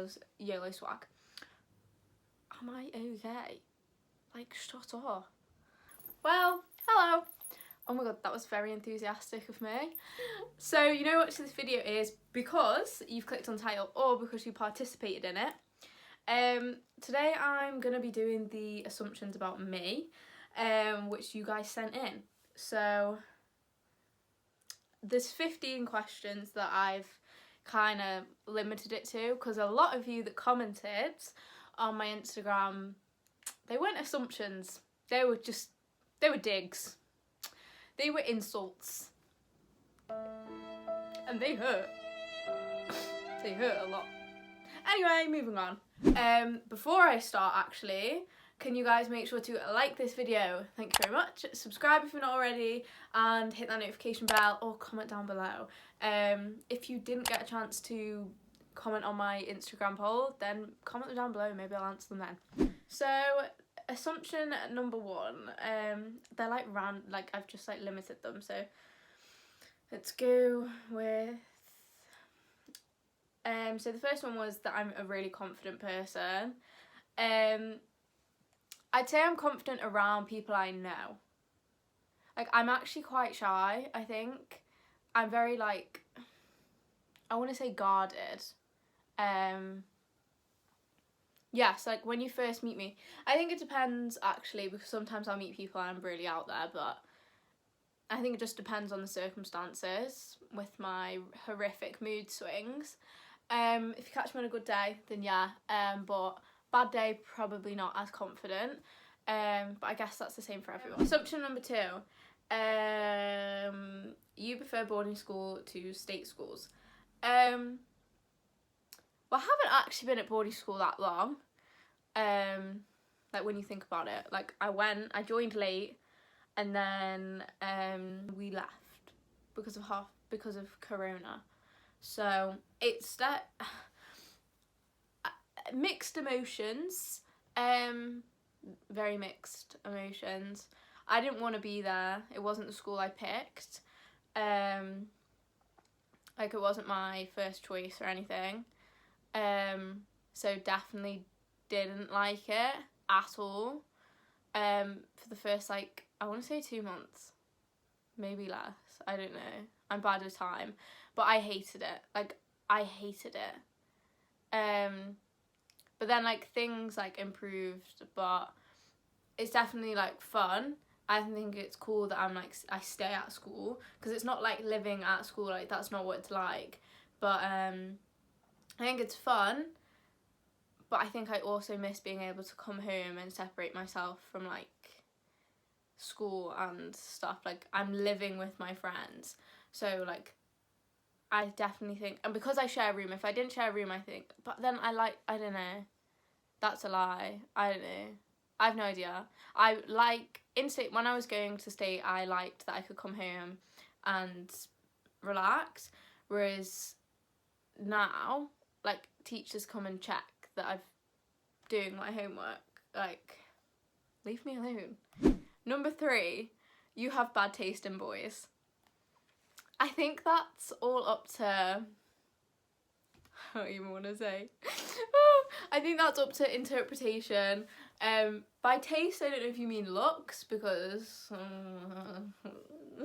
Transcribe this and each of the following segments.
was YOLO swag. Am I okay? Like, shut up. Well, hello. Oh my god, that was very enthusiastic of me. So, you know what this video is because you've clicked on the title or because you participated in it. Today I'm going to be doing the assumptions about me, which you guys sent in. So, there's 15 questions that I've kind of limited it to because a lot of you that commented on my Instagram, they weren't assumptions, they were digs. They were insults. And they hurt. They hurt a lot. Anyway, moving on. Before I start, actually, can you guys make sure to like this video? Thank you very much. Subscribe if you're not already, and hit that notification bell or comment down below. If you didn't get a chance to comment on my Instagram poll, then comment them down below. Maybe I'll answer them then. So, assumption number one. They're like I've just like limited them. So let's go with. So the first one was that I'm a really confident person. I'd say I'm confident around people I know. Like, I'm actually quite shy, I think. I'm very, like, I want to say guarded. Yes, like, when you first meet me, I think it depends, actually, because sometimes I'll meet people and I'm really out there, but I think it just depends on the circumstances with my horrific mood swings. If you catch me on a good day, then yeah, but bad day, probably not as confident, but I guess that's the same for everyone. Assumption number two, you prefer boarding school to state schools. Well, I haven't actually been at boarding school that long, like when you think about it. Like, I joined late, and then we left because of Corona. So it's that mixed emotions, very mixed emotions. I didn't want to be there. It wasn't the school I picked. Like, it wasn't my first choice or anything. So definitely didn't like it at all. For the first, like, I want to say 2 months, maybe less. I don't know. I'm bad with time, but I hated it. Like, I hated it. But then, like, things like improved, but it's definitely like fun. I think it's cool that I stay at school, because it's not like living at school, like that's not what it's like. But I think it's fun, but I think I also miss being able to come home and separate myself from like school and stuff. Like, I'm living with my friends, so like I definitely think, and because I share a room, if I didn't share a room, I think, but then I don't know, that's a lie, I don't know, I have no idea. I like, in state, when I was going to state, I liked that I could come home and relax, whereas now, like, teachers come and check that I'm doing my homework. Like, leave me alone. Number three, you have bad taste in boys. I think that's all up to, I don't even want to say. I think that's up to interpretation. By taste, I don't know if you mean looks, because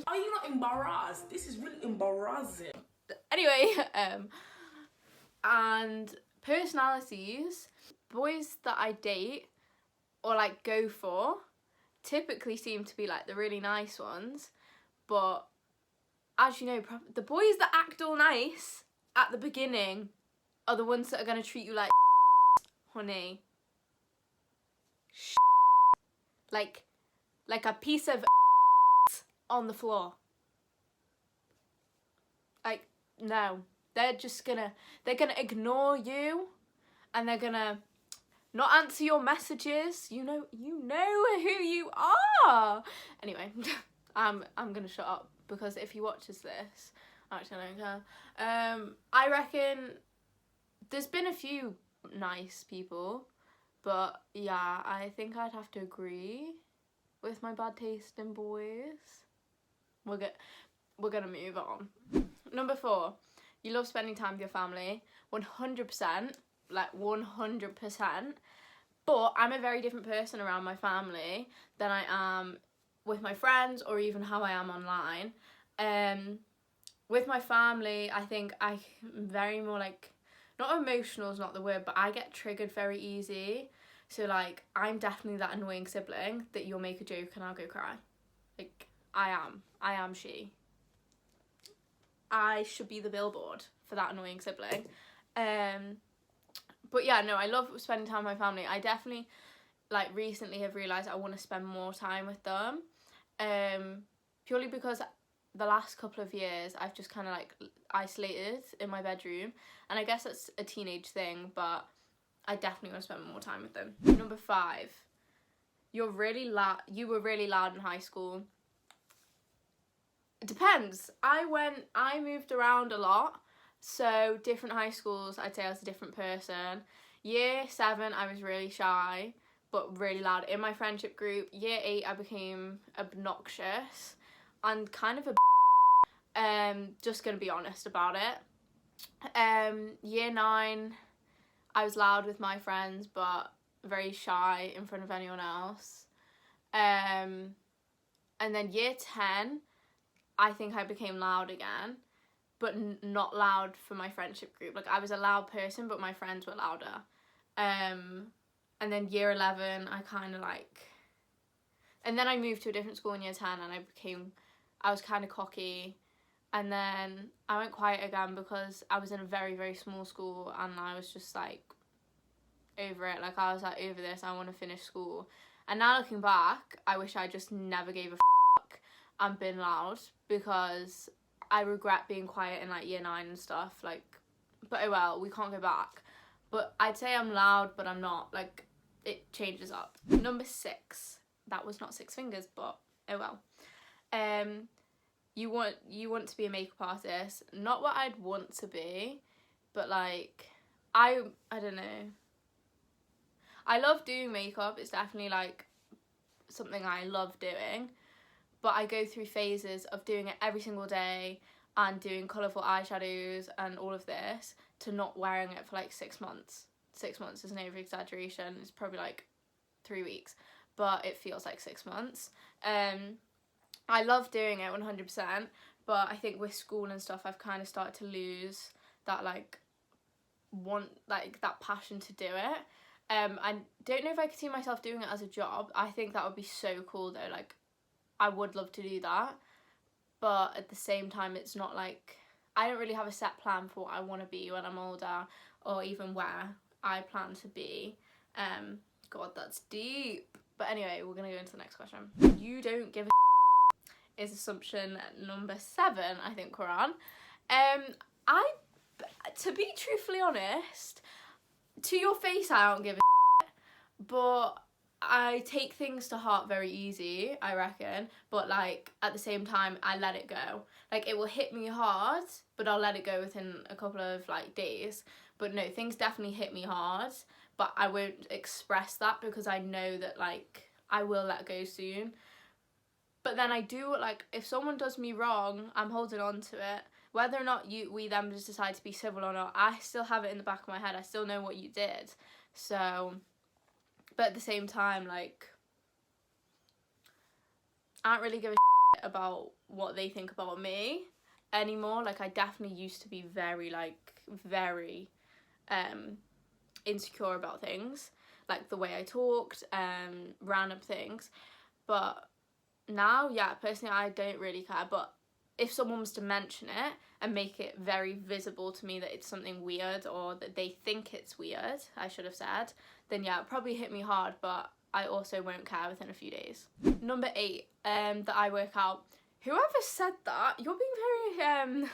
Are you not embarrassed? This is really embarrassing. Anyway, and personalities, boys that I date or like go for typically seem to be like the really nice ones, but as you know, the boys that act all nice at the beginning are the ones that are going to treat you like honey. Like a piece of on the floor. Like, no. They're gonna ignore you, and they're gonna not answer your messages. You know who you are. Anyway, I'm gonna shut up, because if he watches this, actually I don't care. I reckon there's been a few nice people, but yeah, I think I'd have to agree with my bad taste in boys. We're gonna move on. Number four, you love spending time with your family. 100%. like 100%. But I'm a very different person around my family than I am with my friends or even how I am online. With my family, I think I'm very more like, not emotional is not the word, but I get triggered very easy. So like, I'm definitely that annoying sibling that you'll make a joke and I'll go cry. Like, I am she. I should be the billboard for that annoying sibling. But yeah, no, I love spending time with my family. I definitely, like, recently have realised I want to spend more time with them. Purely because the last couple of years I've just kind of like isolated in my bedroom, and I guess that's a teenage thing, but I definitely want to spend more time with them. Number 5, you were really loud in high school. It depends. I moved around a lot, so different high schools, I'd say I was a different person. Year 7, I was really shy, but really loud in my friendship group. Year 8, I became obnoxious and kind of a just gonna be honest about it. Year 9, I was loud with my friends, but very shy in front of anyone else. And then year 10, I think I became loud again, but not loud for my friendship group. Like, I was a loud person, but my friends were louder. And then year 11, I kind of like... And then I moved to a different school in year 10, and I was kind of cocky. And then I went quiet again because I was in a very, very small school, and I was just, like, over it. Like, I was, like, over this, I want to finish school. And now looking back, I wish I just never gave a fuck and been loud, because I regret being quiet in, like, year 9 and stuff. Like, but oh well, we can't go back. But I'd say I'm loud, but I'm not. Like, it changes up. Number 6. That was not 6 fingers, but oh well. You want to be a makeup artist. Not what I'd want to be, but like, I don't know. I love doing makeup. It's definitely like something I love doing, but I go through phases of doing it every single day and doing colourful eyeshadows and all of this to not wearing it for like 6 months. 6 months is an over exaggeration. It's probably like 3 weeks, but it feels like 6 months. I love doing it 100%, but I think with school and stuff, I've kind of started to lose that that passion to do it. I don't know if I could see myself doing it as a job. I think that would be so cool though. Like, I would love to do that, but at the same time, it's not like, I don't really have a set plan for what I want to be when I'm older, or even where I plan to be. God, that's deep. But anyway, we're gonna go into the next question. You don't give a is assumption number 7, I think we're on. To be truthfully honest, to your face, I don't give a but I take things to heart very easy, I reckon. But like, at the same time, I let it go. Like, it will hit me hard, but I'll let it go within a couple of like days. But no, things definitely hit me hard, but I won't express that because I know that like I will let go soon. But then I do, like, if someone does me wrong, I'm holding on to it. Whether or not we then just decide to be civil or not, I still have it in the back of my head. I still know what you did. So, but at the same time, like, I don't really give a shit about what they think about me anymore. Like, I definitely used to be very insecure about things. Like, the way I talked, random things. But now, yeah, personally, I don't really care. But if someone was to mention it and make it very visible to me that it's something weird, or that they think it's weird, I should have said, then yeah, it probably hit me hard, but I also won't care within a few days. Number 8, that I work out. Whoever said that, you're being very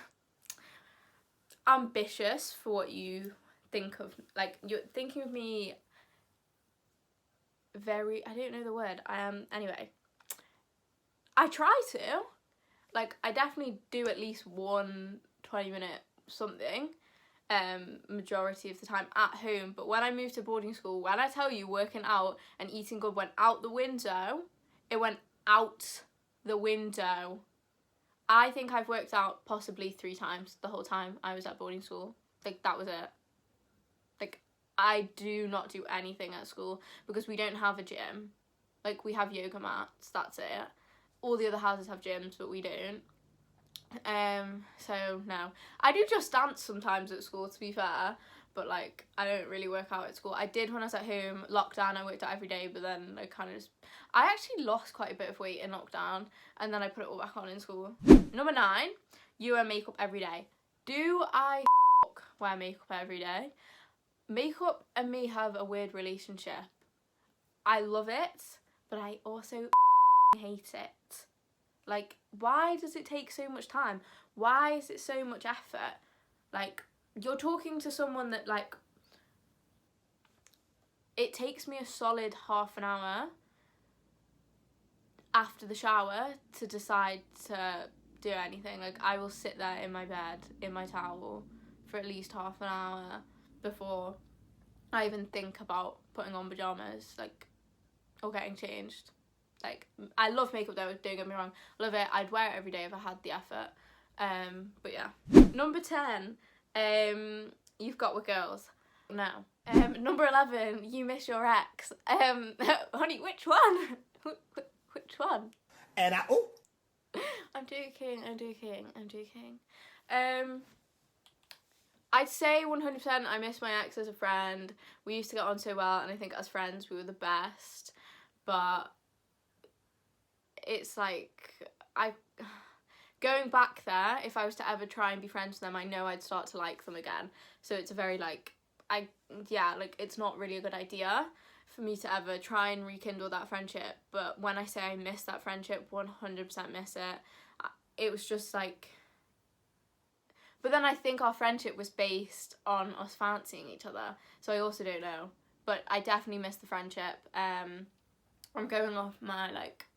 ambitious for what you think of. Like, you're thinking of me very, I don't know the word. Anyway, I try to. Like, I definitely do at least one 20-minute something, majority of the time at home. But when I moved to boarding school, when I tell you working out and eating good went out the window, it went out the window. I think I've worked out possibly 3 times the whole time I was at boarding school. Like, that was it. Like, I do not do anything at school because we don't have a gym. Like, we have yoga mats, that's it. All the other houses have gyms, but we don't. So no. I do just dance sometimes at school, to be fair, but like, I don't really work out at school. I did when I was at home. Lockdown, I worked out every day, but then I kind of just... I actually lost quite a bit of weight in lockdown, and then I put it all back on in school. Number 9, you wear makeup every day. Do I wear makeup every day? Makeup and me have a weird relationship. I love it, but I also hate it. Like, why does it take so much time? Why is it so much effort? Like, you're talking to someone that, like, it takes me a solid half an hour after the shower to decide to do anything. Like, I will sit there in my bed, in my towel, for at least half an hour before I even think about putting on pyjamas, like, or getting changed. Like, I love makeup though, don't get me wrong. Love it. I'd wear it every day if I had the effort. But yeah. Number 10, you've got with girls. No. Number 11, you miss your ex. Honey, which one? Which one? And I'm joking. I'd say 100% I miss my ex as a friend. We used to get on so well, and I think as friends we were the best. But it's like, going back there, if I was to ever try and be friends with them, I know I'd start to like them again. So it's a very like, it's not really a good idea for me to ever try and rekindle that friendship. But when I say I miss that friendship, 100% miss it. It was just like, but then I think our friendship was based on us fancying each other, so I also don't know. But I definitely miss the friendship. I'm going off my like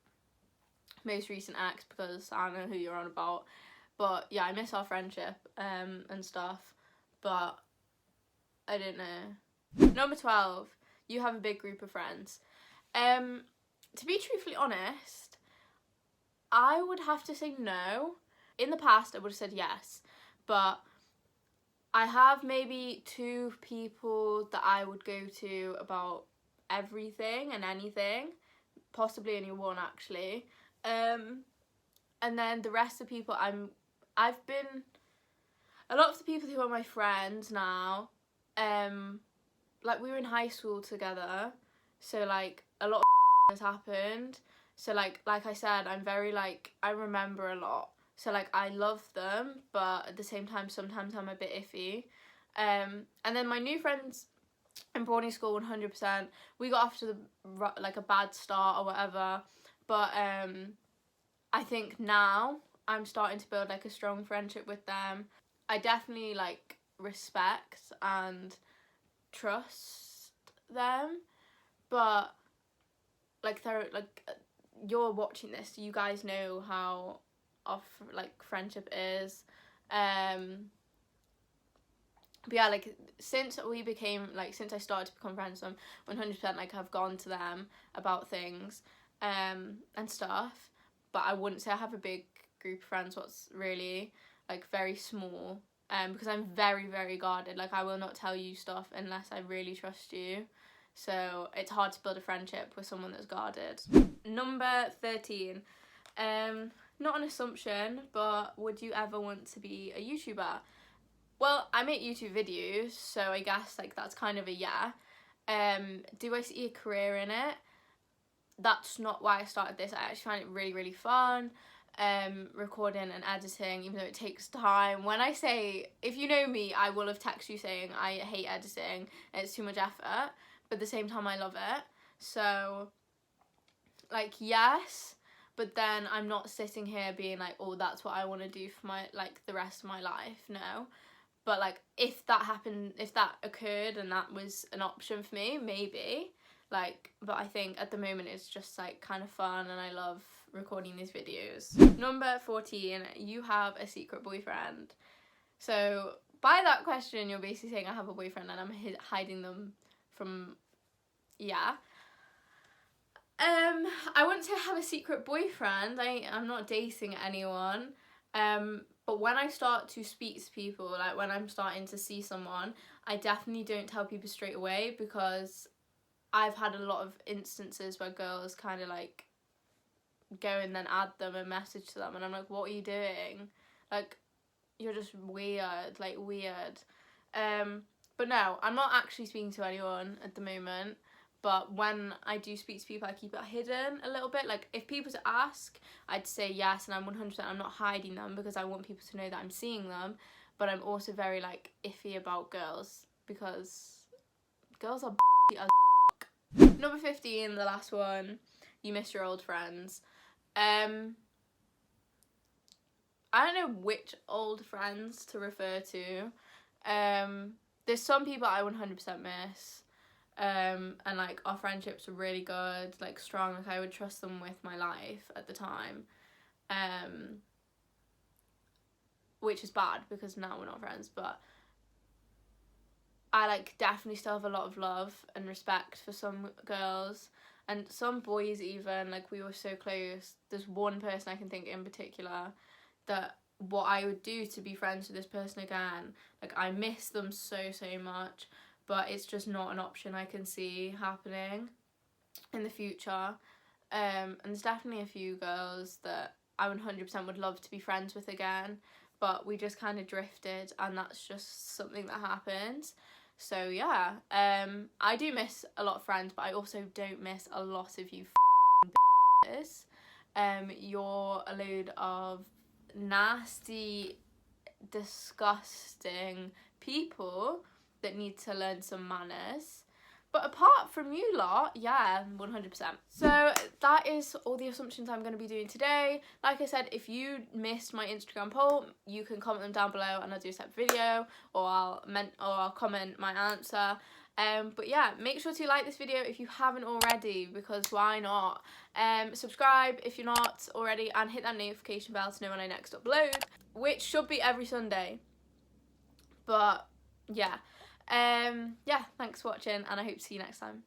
most recent ex because I don't know who you're on about, but yeah, I miss our friendship and stuff, but I don't know. Number 12, you have a big group of friends. To be truthfully honest, I would have to say no. In the past I would have said yes, but I have maybe 2 people that I would go to about everything and anything, possibly only 1 actually. And then the rest of the people I've been, a lot of the people who are my friends now, like, we were in high school together, so like a lot of has happened. So like I said, I'm very like, I remember a lot. So like, I love them, but at the same time sometimes I'm a bit iffy. And then my new friends in boarding school, 100%. We got off to like a bad start or whatever, but I think now I'm starting to build like a strong friendship with them. I definitely like respect and trust them, but like, they're like, you're watching this, you guys know how our like friendship is. But yeah, like, since I started to become friends with them, 100% like, I've gone to them about things and stuff, but I wouldn't say I have a big group of friends. What's really, like, very small, because I'm very, very guarded. Like, I will not tell you stuff unless I really trust you, so it's hard to build a friendship with someone that's guarded. Number 13, not an assumption, but would you ever want to be a YouTuber? Well, I make YouTube videos, so I guess like that's kind of a yeah. Do I see a career in it? That's not why I started this. I actually find it really, really fun, recording and editing, even though it takes time. When I say, if you know me, I will have texted you saying I hate editing, it's too much effort, but at the same time I love it. So, like, yes, but then I'm not sitting here being like, oh, that's what I want to do for my, like, the rest of my life. No. But like, if that happened, if that occurred and that was an option for me, maybe. Like, but I think at the moment it's just like kind of fun and I love recording these videos. Number 14, you have a secret boyfriend. So by that question, you're basically saying I have a boyfriend and I'm hiding them from, yeah. I wouldn't say I have a secret boyfriend. I'm not dating anyone. But when I start to speak to people, like when I'm starting to see someone, I definitely don't tell people straight away, because I've had a lot of instances where girls kind of like go and then add them and message to them, and I'm like, what are you doing? Like, you're just weird, like weird. But no, I'm not actually speaking to anyone at the moment. But when I do speak to people, I keep it hidden a little bit. Like, if people to ask, I'd say yes, and I'm 100%, I'm not hiding them, because I want people to know that I'm seeing them. But I'm also very, like, iffy about girls, because girls are as Number 15, the last one, you miss your old friends. I don't know which old friends to refer to. There's some people I 100% miss. And like our friendships were really good, like strong, like I would trust them with my life at the time, which is bad because now we're not friends, but I like definitely still have a lot of love and respect for some girls and some boys even. Like, we were so close. There's one person I can think in particular that what I would do to be friends with this person again, like I miss them so much, but it's just not an option I can see happening in the future. And there's definitely a few girls that I 100% would love to be friends with again, but we just kind of drifted, and that's just something that happens. So yeah, I do miss a lot of friends, but I also don't miss a lot of you bitches. You're a load of nasty, disgusting people that need to learn some manners. But apart from you lot, yeah, 100%. So that is all the assumptions I'm going to be doing today. Like I said, if you missed my Instagram poll, you can comment them down below and I'll do a separate video, or I'll comment my answer. But yeah, make sure to like this video if you haven't already, because why not? Subscribe if you're not already, and hit that notification bell to know when I next upload, which should be every Sunday. But yeah. Yeah, thanks for watching, and I hope to see you next time.